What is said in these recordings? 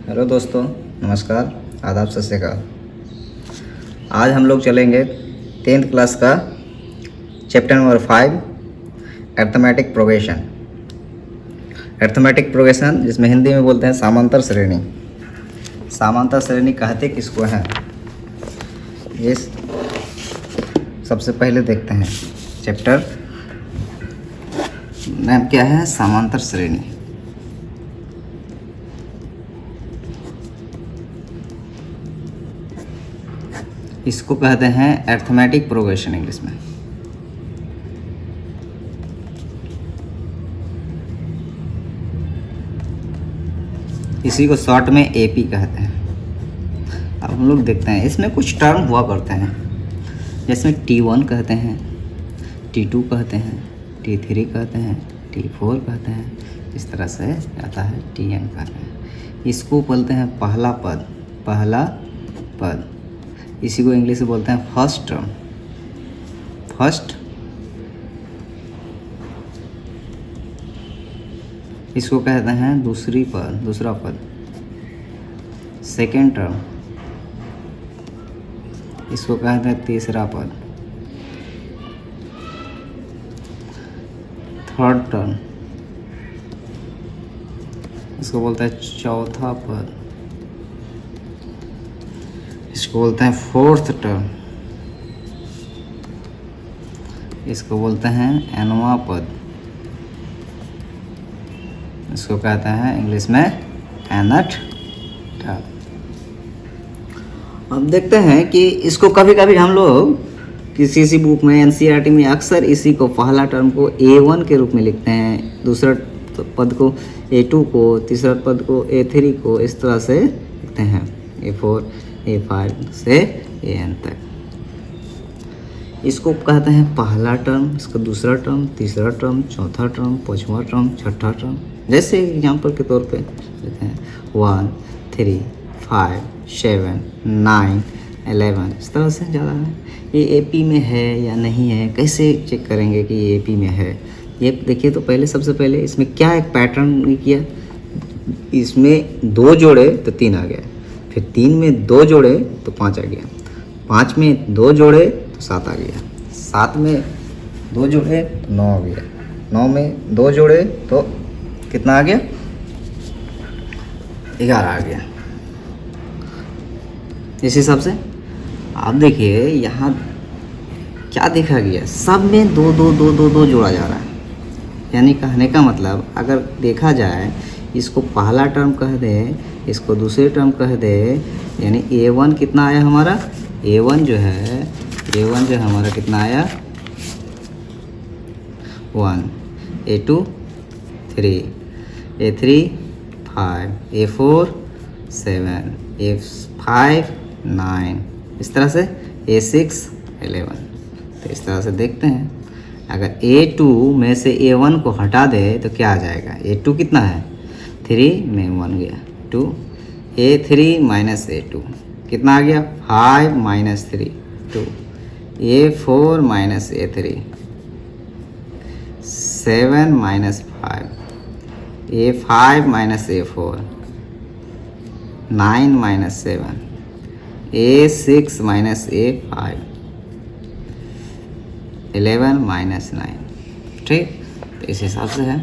Hello दोस्तों, नमस्कार, आदाब, सत श्री अकाल। आज हम लोग चलेंगे 10th क्लास का chapter number 5 arithmetic progression. Arithmetic progression जिसमें हिंदी में बोलते हैं समांतर श्रेणी। समांतर श्रेणी कहते किसको हैं, ये सबसे पहले देखते हैं। चैप्टर नाम क्या है? समांतर श्रेणी। इसको कहते हैं अर्थमेटिक प्रोग्रेशन इंग्लिश में। इसी को शॉर्ट में एपी कहते हैं। अब हम लोग देखते हैं, इसमें कुछ टर्म हुआ करते हैं, जैसे T1 कहते हैं, T2 कहते हैं, T3 कहते हैं, T4 कहते हैं, इस तरह से आता है Tn कहते हैं। इसको बोलते हैं पहला पद। पहला पद इसी को इंग्लिश में बोलते हैं फर्स्ट टर्म। फर्स्ट, इसको कहते हैं दूसरी पद, दूसरा पद। सेकेंड टर्म, इसको कहते हैं तीसरा पद। थर्ड टर्म, इसको बोलते हैं चौथा पद। इसको बोलते हैं फोर्थ टर्म। इसको बोलते हैं nवां पद। इसको कहते हैं इंग्लिश में nth टर्म। अब देखते हैं कि इसको कभी कभी हम लोग किसी बुक में, एनसीईआरटी में अक्सर इसी को पहला टर्म को A1 के रूप में लिखते हैं, दूसरा पद को A2 को, तीसरा पद को A3 को, इस तरह से लिखते हैं A4 A5 से AN तक। इसको कहते हैं पहला टर्म, इसका दूसरा टर्म, तीसरा टर्म, चौथा टर्म, पाँचवा टर्म, छठा टर्म। जैसे एग्जाम्पल के तौर पे देते हैं 1 3 5 7 9 11, इस तरह से ज़्यादा है। ये एपी में है या नहीं है, कैसे चेक करेंगे कि ये एपी में है? ये देखिए, तो पहले सबसे पहले इसमें क्या एक पैटर्न किया, इसमें 2 जोड़े तो 3 आ गया, फिर 3 में 2 जोड़े तो 5 आ गया, 5 में 2 जोड़े तो 7 आ गया, 7 में 2 जोड़े तो 9 आ गया, 9 में 2 जोड़े तो कितना आ गया? 11 आ गया। इस हिसाब से आप देखिए यहाँ क्या देखा गया, सब में 2 2 2 2 2 जोड़ा जा रहा है। यानी कहने का मतलब, अगर देखा जाए, इसको पहला टर्म कह दे, इसको दूसरे टर्म कह दे, यानी A1 कितना आया हमारा? A1 जो है हमारा कितना आया? 1, A2 3, A3 5, A4 7, A5 9, इस तरह से A6 11। तो इस तरह से देखते हैं, अगर A2 में से A1 को हटा दे तो क्या आ जाएगा? A2 कितना है? 3 में 1 गया 2, A3 माइनस A2 कितना आ गया? 5 minus 3 2, A4 minus A3 7 minus 5, A5 minus A4 9 minus 7, A6 minus A5 11 minus 9। ठीक, तो इस हिसाब से है।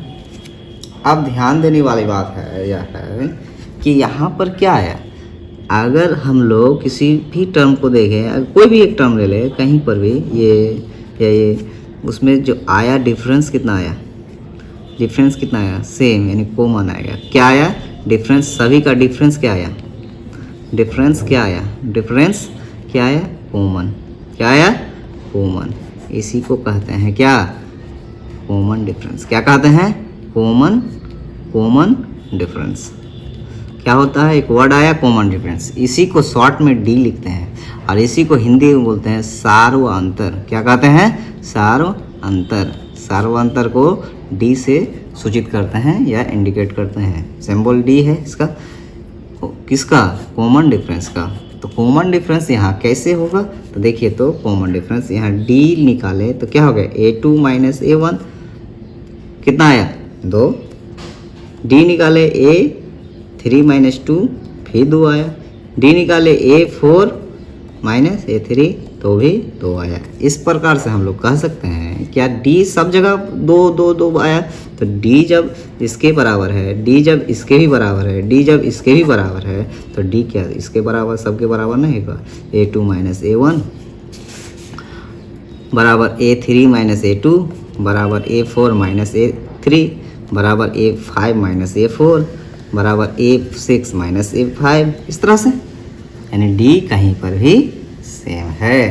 अब ध्यान देने वाली बात है यह है कि यहाँ पर क्या है, अगर हम लोग किसी भी टर्म को देखें, अगर कोई भी एक टर्म ले ले कहीं पर भी, ये उसमें जो आया डिफरेंस कितना आया? डिफरेंस कितना आया? सेम, यानी कॉमन आएगा। क्या आया? डिफरेंस। सभी का डिफरेंस क्या आया? डिफरेंस क्या आया? डिफरेंस क्या आया? कॉमन। क्या आया? कॉमन। इसी को कहते हैं क्या? Common difference. क्या कहते हैं? Common difference. क्या होता है? एक वर्ड आया कॉमन डिफरेंस, इसी को शॉर्ट में डी लिखते हैं, और इसी को हिंदी में बोलते हैं सार्वअंतर। क्या कहते हैं? सार्वअंतर। सार्वअंतर को डी से सूचित करते हैं या इंडिकेट करते हैं। सिंबल डी है इसका, किसका? कॉमन डिफरेंस का। तो कॉमन डिफरेंस यहाँ कैसे होगा? तो देखिए, तो कॉमन डिफरेंस यहाँ डी निकाले तो क्या हो गया? A2 माइनस A1 कितना आया? 2। डी निकाले A3 माइनस 2 फिर 2 आया। डी निकाले A4 माइनस A3 तो भी 2 आया। इस प्रकार से हम लोग कह सकते हैं क्या डी सब जगह 2 2 2 आया, तो डी जब इसके बराबर है, डी जब इसके भी बराबर है, डी जब इसके भी बराबर है, तो डी क्या इसके बराबर सबके बराबर नहीं होगा। A2 माइनस A1 बराबर A3 माइनस A2 बराबर A4 माइनस A3 बराबर A5 माइनस A4 बराबर A6 माइनस A5। इस तरह से यानी डी कहीं पर भी सेम है।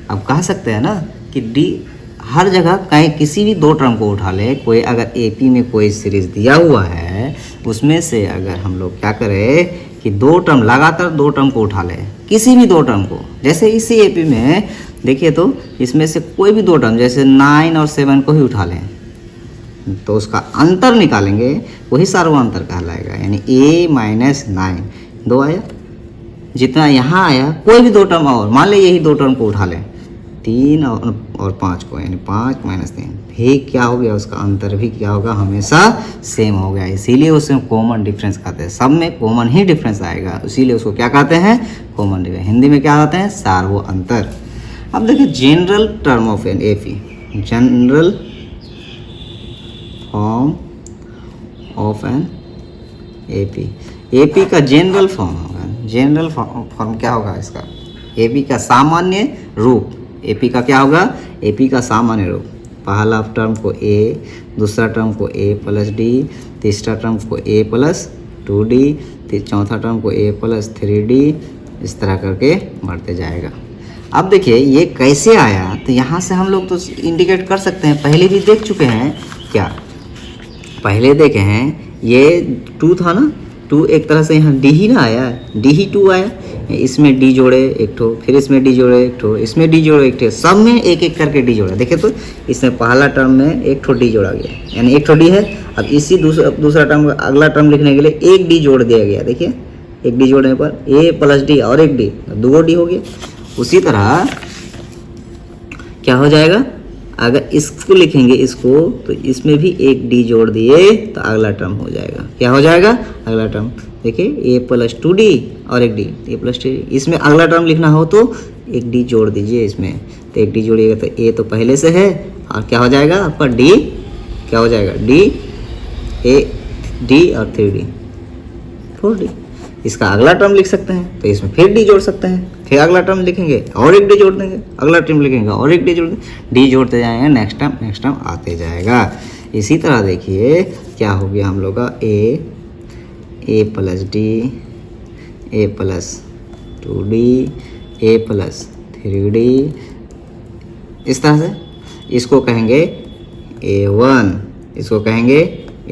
अब कह सकते हैं ना कि डी हर जगह कहीं किसी भी 2 टर्म को उठा ले, कोई अगर एपी में कोई सीरीज दिया हुआ है उसमें से अगर हम लोग क्या करें कि 2 टर्म लगातार 2 टर्म को उठा ले, किसी भी 2 टर्म को, जैसे इसी एपी में देखिए तो इसमें से कोई भी 2 टर्म जैसे 9 और 7 को ही उठा लें तो उसका अंतर निकालेंगे, वही सर्वांतर कहलाएगा। यानी a माइनस 9 2 आया, जितना यहाँ आया कोई भी 2 टर्म और मान ले यही 2 टर्म को उठा लें 3 और 5 को, यानी 5 माइनस 3 भी क्या हो गया, उसका अंतर भी क्या होगा, हमेशा सेम हो गया। इसीलिए उसमें कॉमन डिफरेंस कहते हैं, सब में कॉमन ही डिफरेंस आएगा, इसीलिए उसको क्या कहते हैं, कॉमन डिफरेंस। हिंदी में क्या कहते हैं, सार्वो अंतर। अब देखिए general term of an AP, general form of an AP, AP का जनरल फॉर्म होगा, जनरल फॉर्म क्या होगा इसका, एपी का सामान्य रूप, एपी का क्या होगा, एपी का सामान्य रूप। पहला टर्म को ए, दूसरा टर्म को ए प्लस डी, तीसरा टर्म को ए प्लस 2d, चौथा टर्म को ए प्लस 3d, इस तरह करके बढ़ते जाएगा। अब देखिए ये कैसे आया, तो यहाँ से हम लोग तो इंडिकेट कर सकते हैं, पहले भी देख चुके हैं क्या, पहले देखे हैं ये 2 था ना, 2 एक तरह से यहाँ डी ही ना आया, डी ही 2 आया, इसमें डी जोड़े एक ठो, फिर इसमें डी जोड़े एक ठो, इसमें डी जोड़े एक ठो, सब में एक एक करके डी जोड़ा। देखिए तो इसमें पहला टर्म में एक ठो डी जोड़ा गया, यानी एक ठो डी है। अब इसी दूसरा टर्म अगला टर्म लिखने के लिए एक डी जोड़ दिया गया, देखिए एक डी जोड़ने पर ए प्लस डी और एक डी, 2 डी हो गया। उसी तरह क्या हो जाएगा, अगर इसको लिखेंगे इसको, तो इसमें भी एक डी जोड़ दिए तो अगला टर्म हो जाएगा, क्या हो जाएगा, अगला टर्म। देखिए a प्लस 2d और एक डी, a प्लस 2d, इसमें अगला टर्म लिखना हो तो एक डी जोड़ दीजिए इसमें, तो एक डी जोड़िएगा तो a तो पहले से है, और क्या हो जाएगा आपका d, क्या हो जाएगा d, a d और 3d 4d। इसका अगला टर्म लिख सकते हैं तो इसमें फिर डी जोड़ सकते हैं, फिर अगला टर्म लिखेंगे और एक डी जोड़ देंगे, अगला टर्म लिखेंगे और एक डी जोड़ देंगे, डी जोड़ते जाएंगे, नेक्स्ट टर्म आते जाएगा। इसी तरह देखिए क्या हो गया हम लोग का ए प्लस डी, ए प्लस 2d, ए प्लस 3d, इस तरह से इसको कहेंगे a1, इसको कहेंगे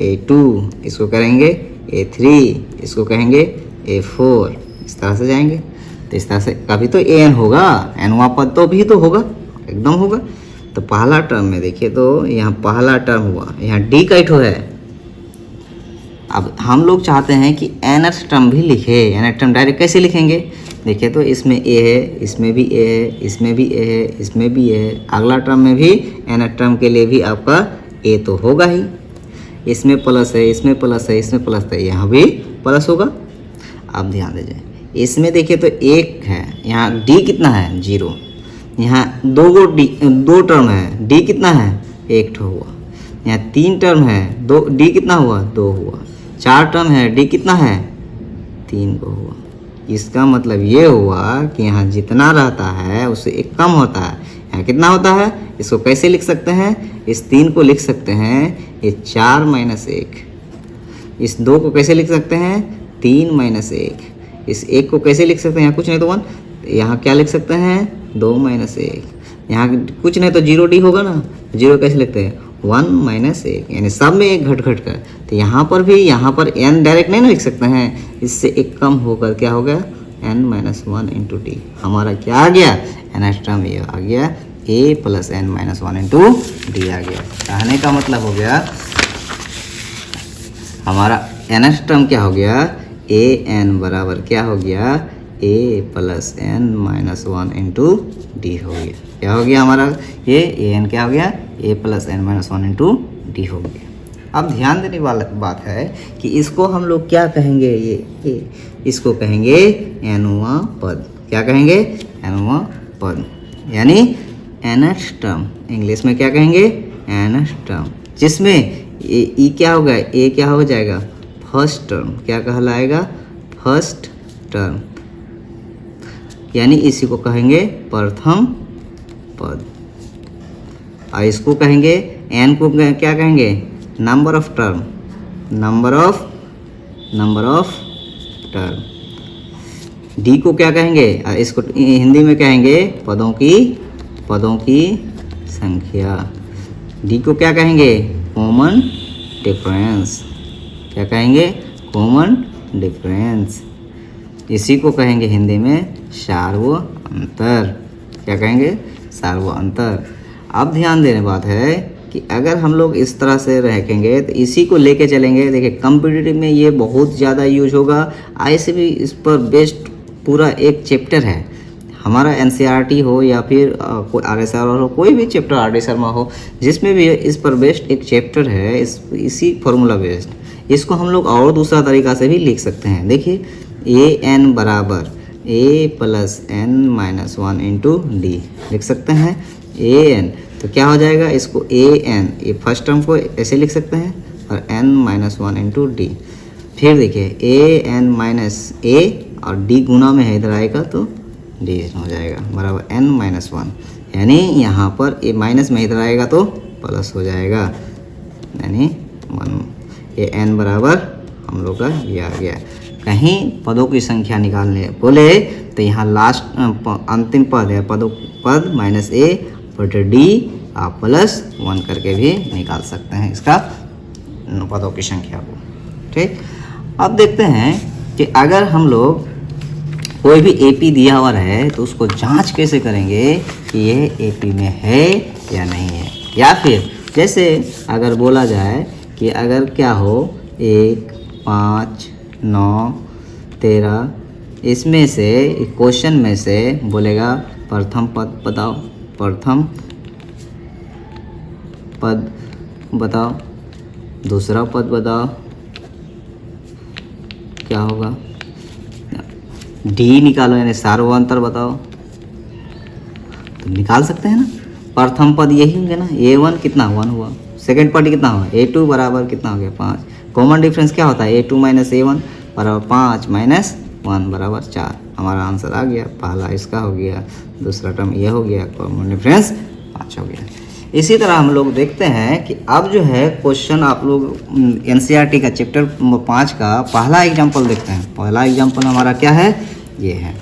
a2, इसको करेंगे a3, इसको कहेंगे a4, इस तरह से जाएंगे। तो इस तरह से कभी तो an होगा, n वहाँ पर तो भी तो होगा, एकदम होगा। तो पहला टर्म में देखिए तो यहाँ पहला टर्म हुआ, यहाँ d का इठो है। अब हम लोग चाहते हैं कि nth टर्म भी लिखे, nth टर्म डायरेक्ट कैसे लिखेंगे, देखिए तो इसमें a है, इसमें भी a है, इसमें भी a है, इसमें भी a है, अगला टर्म में भी nth टर्म के लिए भी आपका a तो होगा ही, इसमें प्लस है, इसमें प्लस है, इसमें प्लस है, यहाँ भी प्लस होगा। आप ध्यान दीजिए इसमें देखिए तो 1 है, यहाँ d कितना है 0, यहाँ 2 टर्म है, d कितना है 1 ठो हुआ, यहाँ 3 टर्म है, d कितना हुआ 2 हुआ, 4 टर्म है, d कितना है 3 को हुआ। इसका मतलब ये हुआ कि यहाँ जितना रहता है उससे 1 कम होता है, यहाँ कितना होता है, इसको कैसे लिख सकते हैं, इस 3 को लिख सकते हैं ये 4 माइनस 1, इस 2 को कैसे लिख सकते हैं 3 माइनस 1, इस 1 को कैसे लिख सकते हैं, यहाँ कुछ नहीं तो 1, यहाँ क्या लिख सकते हैं 2 माइनस 1, यहाँ कुछ नहीं तो 0d होगा ना, 0 कैसे लिखते हैं 1 माइनस 1, यानी सब में 1 घट कर। तो यहाँ पर भी, यहाँ पर n डायरेक्ट नहीं ना लिख सकते हैं, इससे 1 कम होकर क्या हो गया n माइनस 1 इंटू डी, हमारा क्या आ गया nth टर्म ये आ गया a plus n minus 1 into D आ गया। कहने का मतलब हो गया हमारा nth टर्म क्या हो गया a n बराबर क्या हो गया a plus n minus 1 into D हो गया। क्या हो गया हमारा ये a n क्या हो गया a plus n minus 1 into D हो गया। अब ध्यान देने वाला बात है कि इसको हम लोग क्या कहेंगे, ये इसको कहेंगे nवां पद। क्या कहेंगे? nवां पद, यानी nth टर्म। इंग्लिश में क्या कहेंगे? nth टर्म, जिसमें ई क्या होगा? ए क्या हो जाएगा? First term. क्या कहलाएगा? फर्स्ट टर्म, यानी इसी को कहेंगे प्रथम पद। और इसको कहेंगे एन को क्या कहेंगे? Number of term, number of term. D को क्या कहेंगे? इसको हिंदी में कहेंगे पदों की संख्या। डी को क्या कहेंगे? Common difference. क्या कहेंगे? Common difference. इसी को कहेंगे हिंदी में सार्व अंतर। क्या कहेंगे? सार्व अंतर। अब ध्यान देने बात है कि अगर हम लोग इस तरह से रखेंगे तो इसी को लेके चलेंगे। देखिए कॉम्पिटिटिव में ये बहुत ज़्यादा यूज होगा। ऐसे भी इस पर बेस्ड पूरा एक चैप्टर है हमारा, एनसीईआरटी हो या फिर कोई आरएसआर हो, कोई भी चैप्टर आरडी शर्मा हो, जिसमें भी इस पर बेस्ड एक चैप्टर है इसी फॉर्मूला बेस्ड। इसको हम लोग और दूसरा तरीका से भी लिख सकते हैं। देखिए ए एन बराबर A plus N minus 1 into D लिख सकते हैं। ए एन तो क्या हो जाएगा? इसको ए एन, ये फर्स्ट टर्म को ऐसे लिख सकते हैं, और एन माइनस 1 इंटू डी। फिर देखिए ए एन माइनस ए और डी गुना में है, इधर आएगा तो डी हो जाएगा बराबर एन माइनस 1, यानी यहाँ पर ए माइनस में इधर आएगा तो प्लस हो जाएगा, यानी 1। ये एन बराबर हम लोग का ये आ गया। कहीं पदों की संख्या निकालने बोले तो यहाँ लास्ट अंतिम पद है, पद माइनस ए बटे डी आप प्लस 1 करके भी निकाल सकते हैं इसका पदों की संख्या को। ठीक, अब देखते हैं कि अगर हम लोग कोई भी एपी दिया हुआ है तो उसको जांच कैसे करेंगे कि यह एपी में है या नहीं है। या फिर जैसे अगर बोला जाए कि अगर क्या हो 1, 5, 9, 13 इसमें से क्वेश्चन में से बोलेगा प्रथम पद बताओ, प्रथम पद बताओ, दूसरा पद बताओ, क्या होगा? डी निकालो, यानी सार्वंतर बताओ, तो निकाल सकते हैं ना। प्रथम पद यही होंगे ना, A1 कितना 1 हुआ, सेकंड पद कितना हुआ A2 बराबर कितना हो गया 5। कॉमन डिफरेंस क्या होता है? A2 माइनस A1 बराबर 5 माइनस 1 बराबर 4। हमारा आंसर आ गया, पहला इसका हो गया, दूसरा टर्म ये हो गया, कॉमन डिफरेंस 5 हो गया। इसी तरह हम लोग देखते हैं कि अब जो है क्वेश्चन आप लोग एनसीईआरटी का चैप्टर 5 का पहला एग्जाम्पल देखते हैं। पहला एग्जाम्पल हमारा क्या है? ये है,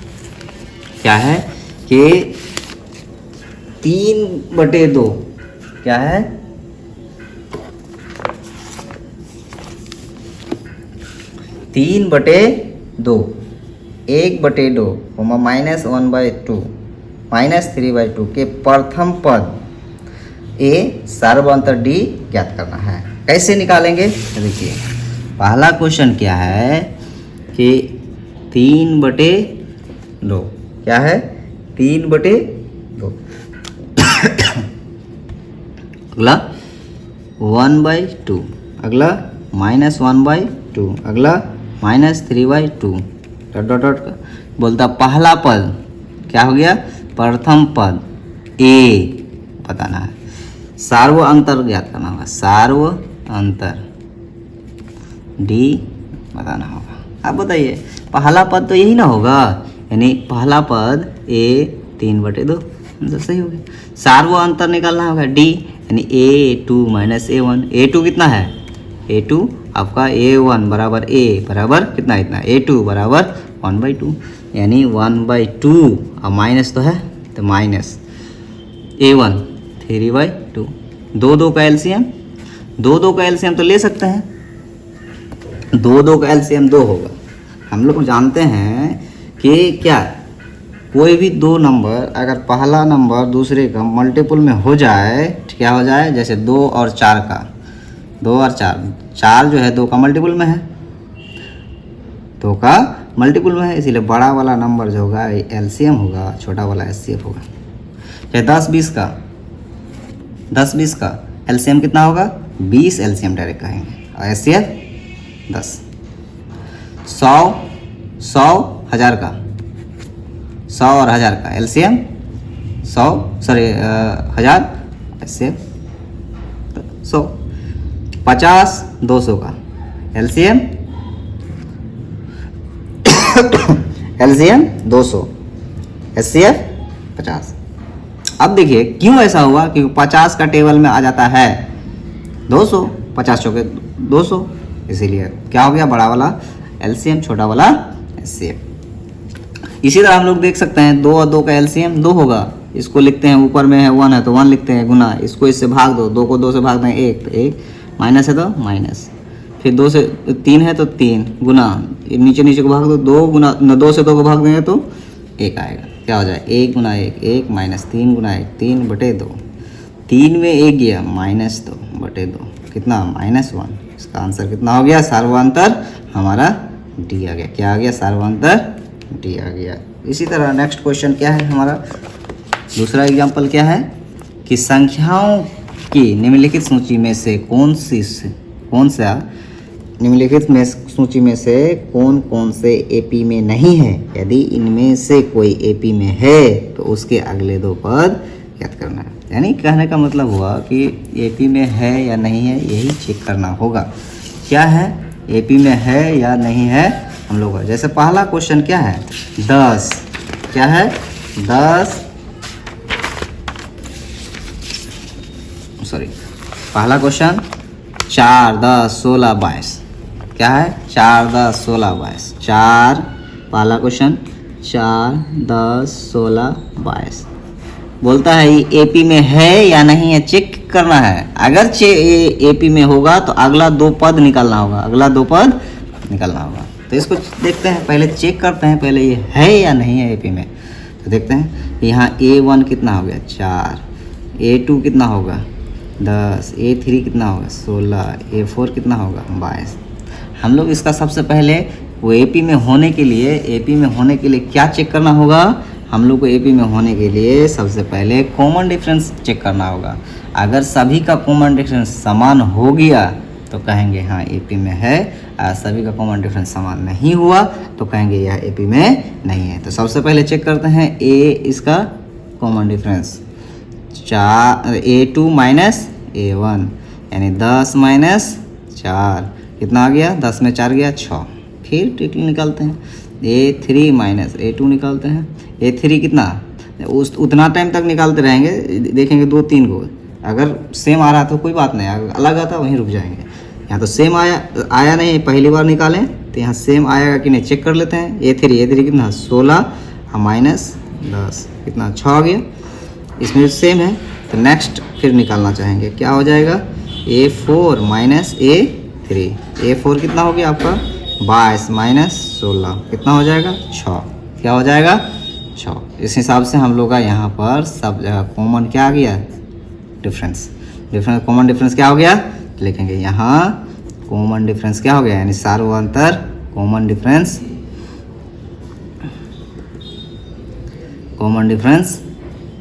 क्या है कि 3/2 क्या है? 3/2 1/2 माइनस 1/2 माइनस 3/2 के प्रथम पद ए सार्वंतर डी ज्ञात करना है। कैसे निकालेंगे? देखिए पहला क्वेश्चन क्या है कि 3/2 क्या है? 3/2 अगला 1/2, अगला माइनस 1/2, अगला माइनस 3/2 डॉट डॉट डॉट बोलता पहला पद क्या हो गया? प्रथम पद ए बताना है। सार्व अंतर ज्ञात करना होगा, सार्व अंतर डी बताना होगा। अब बताइए पहला पद तो यही ना होगा, यानी पहला पद ए 3/2 तो सही हो गया। सार्व अंतर निकालना होगा डी, यानी A2 माइनस A1। A2 कितना है? A2 आपका A1 बराबर A बराबर कितना? इतना। A2 बराबर 1/2, यानी 1/2 और माइनस तो है तो माइनस A1 3/2। 2 का एलसीएम, 2 का एलसीएम तो ले सकते हैं। 2 का एलसीएम 2 होगा। हम लोग जानते हैं कि क्या कोई भी 2 नंबर अगर पहला नंबर दूसरे का मल्टीपल में हो जाए तो क्या हो जाए? जैसे 2 और 4 का, 2 और 4 जो है 2 का मल्टीपल में है, 2 का मल्टीपल में है, इसीलिए बड़ा वाला नंबर जो होगा एलसीएम होगा, छोटा वाला एचसीएफ होगा। चाहे 10-20 का एलसीएम कितना होगा? 20 एलसीएम डायरेक्ट कहेंगे और एचसीएफ 10। 100 1000 का, 100 और 1000 का एलसीएम 100 सॉरी 1000 एचसीएफ 100। 50 200 का एलसीएम एलसीएम 200 एचसीएफ 50। अब देखिए क्यों ऐसा हुआ, क्योंकि 50 का टेबल में आ जाता है 200, 50 चौके 200, इसीलिए क्या हो गया बड़ा वाला एलसीएम छोटा वाला एचसीएफ। इसी तरह हम लोग देख सकते हैं 2 और 2 का एलसीएम 2 होगा, इसको लिखते हैं ऊपर में है 1 है तो 1 लिखते हैं गुना, इसको इससे भाग दो, 2 को 2 से भाग दें 1 तो 1, माइनस है तो माइनस, फिर 2 से 3 है तो 3 गुना, नीचे नीचे को भाग दो 2 गुना, 2 से 2 को भाग देंगे तो 1 आएगा। क्या हो जाए 1 गुना 1 1 माइनस 3 गुना 1 3 बटे 2, 3 में 1 गया -2 बटे 2 कितना -1। इसका आंसर कितना हो गया, सार्वंतर हमारा डी आ गया। क्या आ गया, सार्वंतर डी आ गया। इसी तरह नेक्स्ट क्वेश्चन क्या है हमारा, दूसरा एग्जाम्पल क्या है कि संख्याओं की निम्नलिखित सूची में से कौन सा निम्नलिखित में सूची में से कौन कौन से एपी में नहीं है, यदि इनमें से कोई एपी में है तो उसके अगले 2 पद याद करना है। यानी कहने का मतलब हुआ कि एपी में है या नहीं है यही चेक करना होगा। क्या है, एपी में है या नहीं है हम लोग का। जैसे पहला क्वेश्चन क्या है 10, क्या है 10 सॉरी पहला क्वेश्चन 4 10 16 22, क्या है 4 10 16 22, 4 पहला क्वेश्चन 4 10 16 22 बोलता है ये एपी में है या नहीं है चेक करना है। अगर एपी में होगा तो अगला 2 पद निकालना होगा, अगला 2 पद निकालना होगा। तो इसको देखते हैं, पहले चेक करते हैं पहले ये है या नहीं है एपी में। तो देखते हैं यहाँ A1 कितना हो गया 4, A2 कितना होगा 10, A3 कितना होगा 16, A4 कितना होगा 22। हम लोग इसका सबसे पहले वो एपी में होने के लिए क्या चेक करना होगा, हम लोग को एपी में होने के लिए सबसे पहले कॉमन डिफरेंस चेक करना होगा। अगर सभी का कॉमन डिफरेंस समान हो गया तो कहेंगे हाँ एपी में है, और सभी का कॉमन डिफरेंस समान नहीं हुआ तो कहेंगे यह एपी में नहीं है। तो सबसे पहले चेक करते हैं इसका common difference 4 A2 minus A1 यानी 10 माइनस 4 कितना आ गया, 10 में 4 गया 6। फिर ट्रिपल निकालते हैं A3 माइनस A2 निकालते हैं। A3 कितना उतना टाइम तक निकालते रहेंगे, देखेंगे 2 3 को, अगर सेम आ रहा तो कोई बात नहीं, अगर अलग आता वहीं रुक जाएंगे। यहाँ तो सेम आया नहीं, पहली बार निकालें तो यहाँ सेम आएगा कि नहीं चेक कर लेते हैं। A3 कितना 16 माइनस 10 कितना 6 आ गया, इसमें सेम है। तो नेक्स्ट फिर निकालना चाहेंगे, क्या हो जाएगा A4 माइनस A3, A4 कितना हो गया आपका 22 माइनस 16 कितना हो जाएगा 6, क्या हो जाएगा 6। इस हिसाब से हम लोग का यहाँ पर सब जगह कॉमन क्या आ गया डिफरेंस कॉमन डिफरेंस क्या हो गया, लिखेंगे यहाँ कॉमन डिफरेंस क्या हो गया, यानी सार्वंतर कॉमन डिफरेंस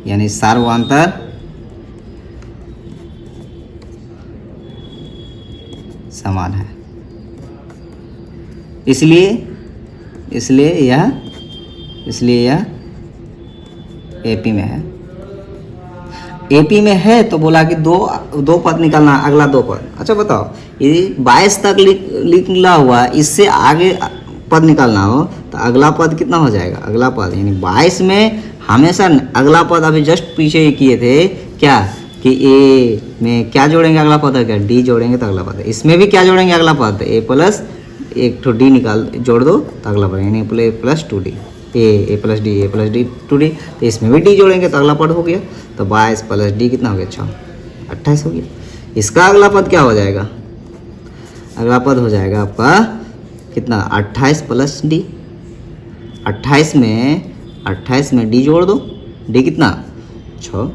यानी सार्वंतर समान है। इसलिए यह एपी में है। एपी में है तो बोला कि दो पद निकालना, अगला 2 पद। अच्छा बताओ ये 22 तक लिखा हुआ, इससे आगे पद निकालना हो तो अगला पद कितना हो जाएगा, अगला पद यानी 22 में हमेशा अगला पद अभी जस्ट पीछे ही किए थे क्या कि ए में क्या जोड़ेंगे अगला पद है क्या डी जोड़ेंगे तो अगला पद है। इसमें भी क्या जोड़ेंगे अगला पद ए प्लस एक तो डी जोड़ दो तो अगला पद यानी प्लस 2D ए प्लस डी 2D। तो इसमें भी डी जोड़ेंगे तो अगला पद हो गया। तो 22 प्लस डी कितना हो गया 6 28 हो गया। इसका अगला पद क्या हो जाएगा, अगला पद हो जाएगा आपका कितना 28 प्लस डी। 28 में डी जोड़ दो, डी कितना 6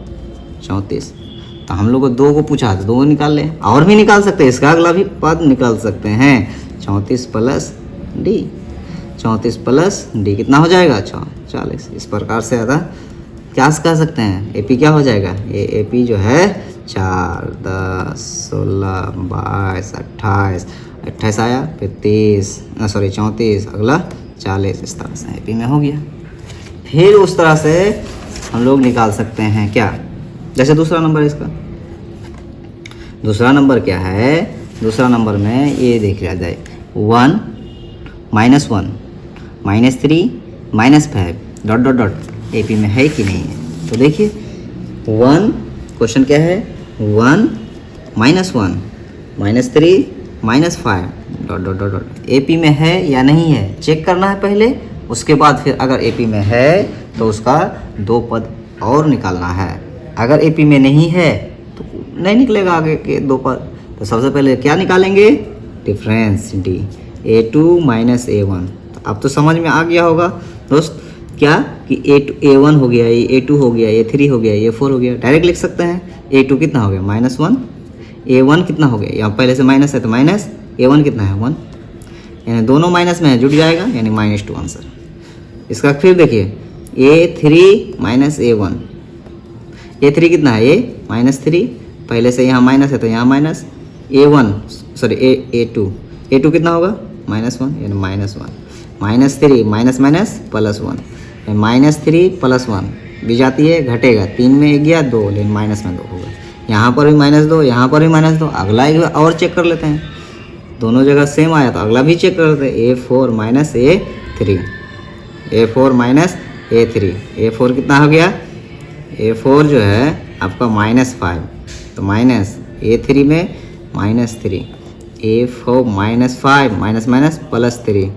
34। तो हम लोग को 2 को पूछा तो 2 निकाल ले, और भी निकाल सकते हैं, इसका अगला भी पद निकाल सकते हैं 34 प्लस डी कितना हो जाएगा 40। इस प्रकार से आता क्या कह सकते हैं एपी क्या हो जाएगा, एपी जो है 4, 10, 16, 22, 28, 28 आया, फिर 34, अगला 40, इस तरह से एपी में हो गया। फिर उस तरह से हम लोग निकाल सकते हैं क्या, जैसे दूसरा नंबर इसका, दूसरा नंबर क्या है, दूसरा नंबर में ये देख लिया जाए 1, -1, -3, -5 डॉट डॉट डॉट एपी में है कि नहीं है। तो देखिए 1 क्वेश्चन क्या है, 1, -1, -3, -5 dot dot dot dot AP में है या नहीं है चेक करना है पहले, उसके बाद फिर अगर एपी में है तो उसका 2 पद और निकालना है। अगर एपी में नहीं है तो नहीं निकलेगा आगे के 2 पद। तो सबसे पहले क्या निकालेंगे, डिफरेंस डी, A2 - A1। अब तो समझ में आ गया होगा दोस्त क्या कि A1 हो गया, ये A2 हो गया, A3 हो गया, A4 हो गया, डायरेक्ट लिख सकते हैं। A2 कितना हो गया, -1, A1 कितना हो गया, यहाँ पहले से माइनस है तो माइनस, A1 कितना है 1, यानी दोनों माइनस में है, जुट जाएगा, यानी -2 आंसर इसका। फिर देखिए A3 - A1, A3 कितना है, ये -3, पहले से यहाँ माइनस है तो यहाँ माइनस, A2 कितना होगा, -1, यानी -1, -3 माइनस माइनस +1, -3 +1 भी जाती है, घटेगा, 3 में गया 2, लेकिन माइनस में 2 होगा। यहाँ पर भी -2, यहाँ पर भी -2, अगला एक और चेक कर लेते हैं, दोनों जगह सेम आया तो अगला भी चेक कर लेते हैं। A4 - A3, A4 - A3, A4 कितना हो गया, A4 जो है आपका -5, तो माइनस A3 में -3, A4 -5 माइनस माइनस +3,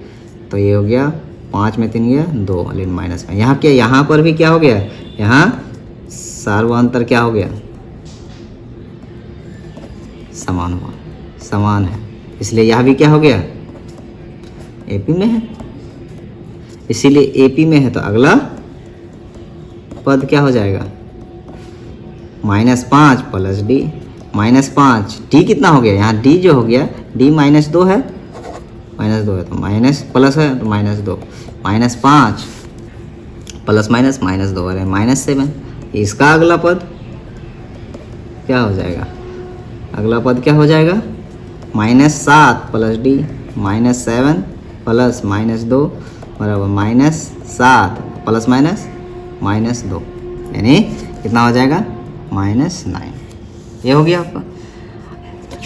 तो ये हो गया 5 में 3 गया 2, लेकिन माइनस में। यहाँ क्या, यहाँ पर भी क्या हो गया, यहाँ सार्वंतर क्या हो गया, समान हुआ, समान है, इसलिए यह भी क्या हो गया, एपी में है। इसीलिए एपी में है तो अगला पद क्या हो जाएगा, -5 + डी, -5, डी कितना हो गया, यहाँ डी जो हो गया, डी -2 है, -2 है तो माइनस प्लस है तो -2, -5 प्लस माइनस -2 है -7। इसका अगला पद क्या हो जाएगा, अगला पद क्या हो जाएगा, -7 + डी, -7 प्लस -2 बराबर -7 प्लस माइनस -2, यानी कितना हो जाएगा, -9। ये हो गया आपका।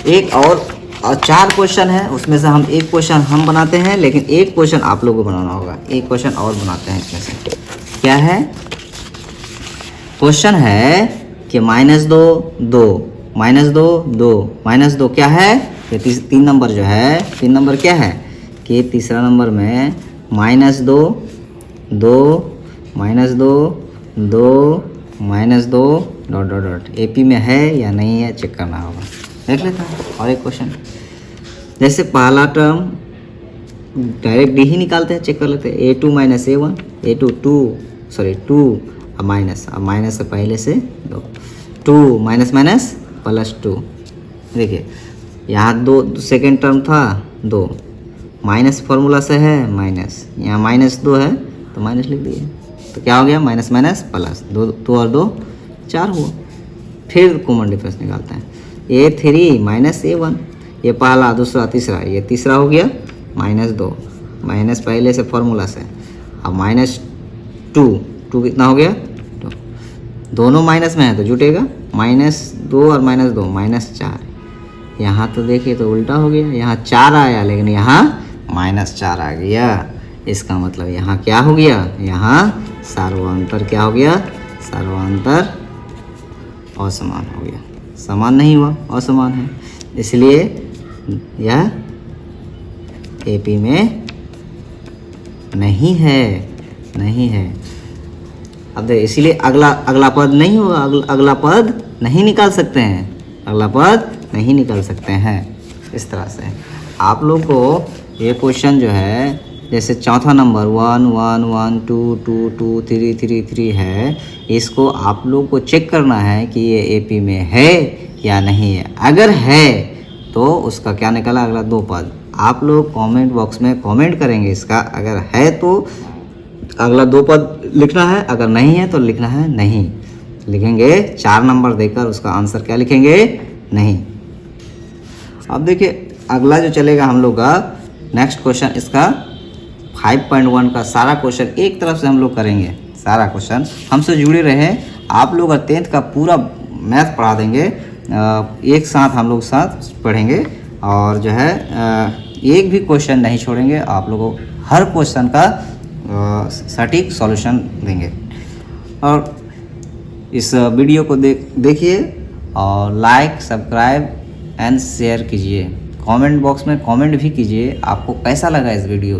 एक और 4 क्वेश्चन है, उसमें से हम एक क्वेश्चन हम बनाते हैं, लेकिन एक क्वेश्चन आप लोगों को बनाना होगा। एक क्वेश्चन और बनाते हैं इसमें से, क्या है, क्वेश्चन है कि -2 2 -2 क्या है, ये 3 नंबर जो है, 3 नंबर क्या है कि तीसरा नंबर में -2 2 -2 डॉट डॉट डॉट एपी में है या नहीं है चेक करना होगा। देख लेते हैं और एक क्वेश्चन, जैसे पहला टर्म डायरेक्ट डी ही निकालते हैं, चेक कर लेते हैं। A2 - A1, A2 2 अब माइनस से पहले से 2 माइनस +2। देखिए यहाँ 2 सेकेंड टर्म था 2, माइनस फार्मूला से है माइनस, यहाँ -2 है तो माइनस लिख दिए, तो क्या हो गया, माइनस प्लस, 2 और 2 4 हुआ। फिर कॉमन डिफरेंस निकालते हैं, A3 - A1, ये पहला, दूसरा, तीसरा, ये तीसरा हो गया, -2 माइनस पहले से फार्मूला से, अब -2 कितना हो गया, 2, दोनों माइनस में है तो जुटेगा, -2 और -2 -4। यहाँ तो देखिए तो उल्टा हो गया, यहाँ 4 आया लेकिन यहाँ -4 आ गया। इसका मतलब यहाँ क्या हो गया, यहाँ सार्वंतर क्या हो गया, सार्वंतर असमान हो गया, समान नहीं हुआ, असमान है, इसलिए यह एपी में नहीं है। अब देखिए, इसीलिए अगला पद नहीं होगा, अगला पद नहीं निकाल सकते हैं, अगला पद नहीं निकाल सकते हैं। इस तरह से आप लोग को ये क्वेश्चन जो है, जैसे चौथा नंबर 1 1 1 2 2 2 3 3 3 है, इसको आप लोग को चेक करना है कि ये एपी में है या नहीं है। अगर है तो उसका क्या निकला, अगला 2 पद। आप लोग कमेंट बॉक्स में कमेंट करेंगे इसका, अगर है तो अगला 2 पद लिखना है, अगर नहीं है तो लिखना है नहीं। लिखेंगे 4 नंबर देकर उसका आंसर क्या लिखेंगे? नहीं। अब देखिए अगला जो चलेगा हम लोग का नेक्स्ट क्वेश्चन, इसका 5.1 का सारा क्वेश्चन एक तरफ से हम लोग करेंगे। सारा क्वेश्चन हमसे जुड़े रहे, आप लोग 10th का पूरा मैथ पढ़ा देंगे, एक साथ हम लोग साथ पढ़ेंगे और जो है एक भी क्वेश्चन नहीं छोड़ेंगे, आप लोगों को हर क्वेश्चन का सटीक सॉल्यूशन देंगे। और इस वीडियो को देखिए और लाइक सब्सक्राइब एंड शेयर कीजिए। कमेंट बॉक्स में कमेंट भी कीजिए आपको कैसा लगा इस वीडियो।